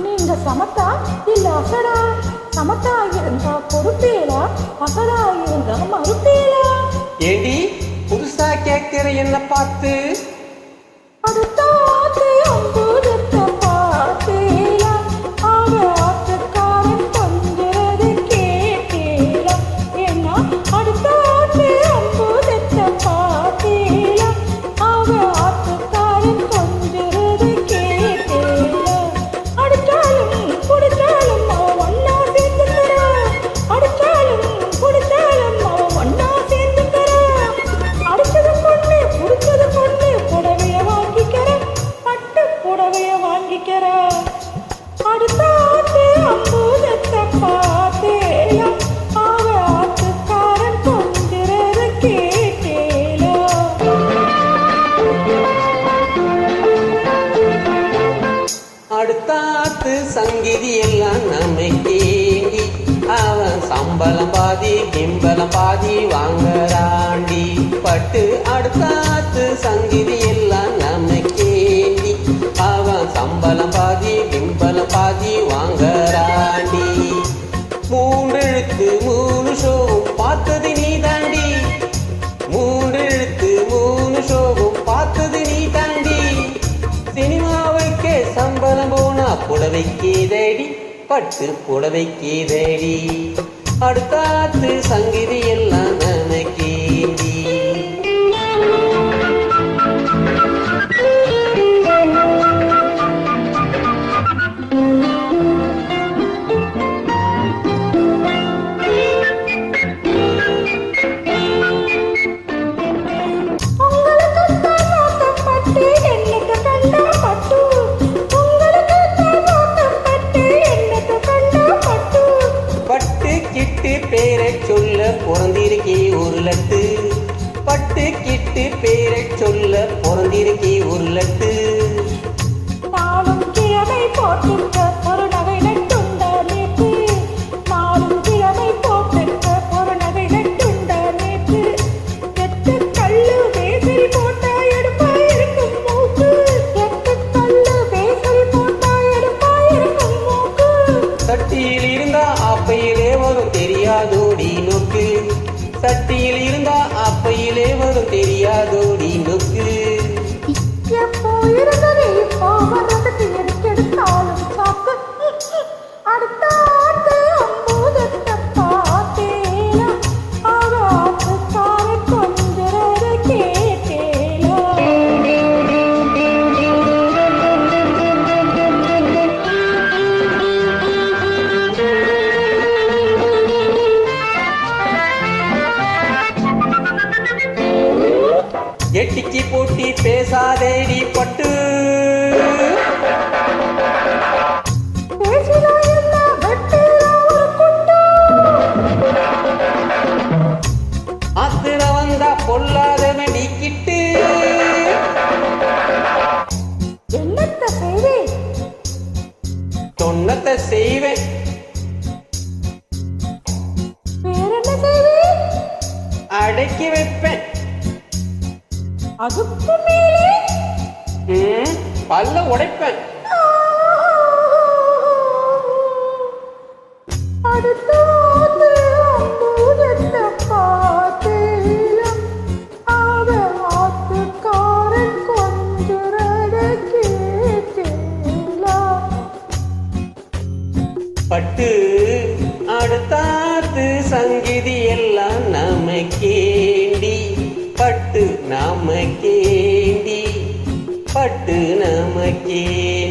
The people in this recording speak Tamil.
நீங்க சமத்தா இல்ல அசடா? சமத்தா இருந்தா பொறுப்பேலா, அசடா இருந்தா மறுப்பேலா? ஏடி புதுசா கேட்கிற என்ன பார்த்து? அடுத்த ஆத்து அம்புதத்த பார்த்தேலா, அவ ஆத்துக்காரன் கொஞ்சறது கேட்டேலா. ஏன்னா அடுத்த ஆத்து அம்புதத்த பார்த்தேலா, அவ ஆத்துக்காரன் கொஞ்சறது கேட்டேலா. அடிச்சாலும் குடிச்சாலும் அவ ஒன்னா சேர்ந்துக்கிறா, அடிச்சாலும் குடிச்சாலும் அவ ஒன்னா சேர்ந்துக்கிறா. அடிச்சது பொண்ணு புடிச்சது பொண்ணு, புடவைய வாங்கிக்கிற, பட்டு புடவைய வாங்கிக்கிற. அடுத்த ஆத்து அம்புதத்த பார்த்தேலா, அவ ஆத்துக்காரன் கொஞ்சறது கேட்டேலா. அடுத்தாத்து சங்கீதி எல்லாம் நமக்கேண்டி, அவன் சம்பளம் பாதி பிம்பலம் பாதி வாங்கறாண்டி. பட்டு அடுத்தாத்து சங்கீதி எல்லாம் நமக்கேண்டி, அவன் சம்பளம் பாதி பிம்பலம் பாதி வாங்கறாண்டி. மூன்றெழுத்து மூணு ஷோவும் பார்த்தது நீ தாண்டி, மூன்றெழுத்து மூணு ஷோவும் பார்த்தது நீ தாண்டி. சினிமாவுக்கே சம்பளம் போனா புடவைக்கு தேடி, பட்டு புடவைக்கு தேடி. அடுத்தாத்து சங்கீதி எல்லாம் நமக்கேண்டி. பட்டு கிட்டு பேரை சொல்ல பிறந்திருக்கே ஒரு லட்டு, பட்டு கிட்டு பேரை சொல்ல பிறந்திருக்கே ஒரு லட்டு. நாளும் கிழமை போட்டுக்க ஒரு நகை நட்டுண்டா நேற்று, நாளும் கிழமை போட்டுக்க ஒரு நகை நட்டுண்டா நேற்று. எட்டு கல்லு வேசரி போட்டா எடுப்பா இருக்கும் மூக்கு, எட்டு கல்லு வேசரி போட்டா எடுப்பா இருக்கும் மூக்கு. சட்டியில் இருந்தா அப்பையிலே வரும் தெரியாதோடி நோக்கு, சட்டியில் இருந்தா அப்பையிலே வரும் தெரியாதோடி நோக்கு. எப்போ இருந்தது இப்போ வர்றதுக்கு எடுத்தாலும் சாக்கு. அடுத்த ஆத்து அம்புதத்த பார்த்தேலா, அவ ஆத்துக்காரன் கொஞ்சறது கேட்டேலா. எட்டிக்கு போட்டி பேசாதேடி பட்டு, பேசினா என்ன வெட்டுறா ஒரு குட்டு. ஆத்திர வந்தா பொல்லாத வெடிக்கிட்டு. என்னத்த செய்தி சொன்னத்தை செய்வேன், வேறென்ன செய்தி? அடக்கி வைப்பேன். அதுக்கு மேலே பல்ல உடைப்பேன். அடுத்த ஆத்து அம்புதத்த பார்த்தேலா, அவ ஆத்துக்காரன் கொஞ்சறது கேட்டேலா. பட்டு அடுத்தாத்து சங்கீதி எல்லாம் நமக்கேண்டி, பட்டு நமக்கேண்டி, பட்டு நமக்கேண்டி.